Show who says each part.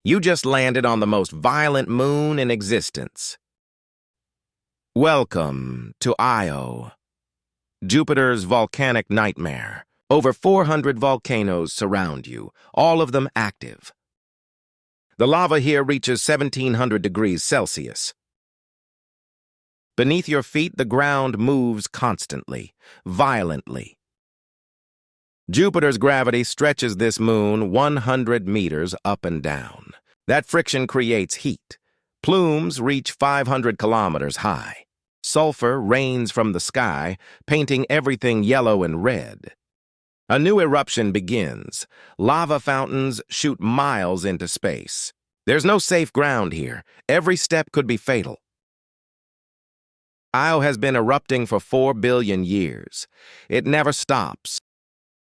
Speaker 1: You just landed on the most violent moon in existence. Welcome to Io, Jupiter's volcanic nightmare. Over 400 volcanoes surround you, all of them active. The lava here reaches 1700 degrees Celsius. Beneath your feet, the ground moves constantly, violently. Jupiter's gravity stretches this moon 100 meters up and down. That friction creates heat. Plumes reach 500 kilometers high. Sulfur rains from the sky, painting everything yellow and red. A new eruption begins. Lava fountains shoot miles into space. There's no safe ground here. Every step could be fatal. Io has been erupting for 4 billion years. It never stops.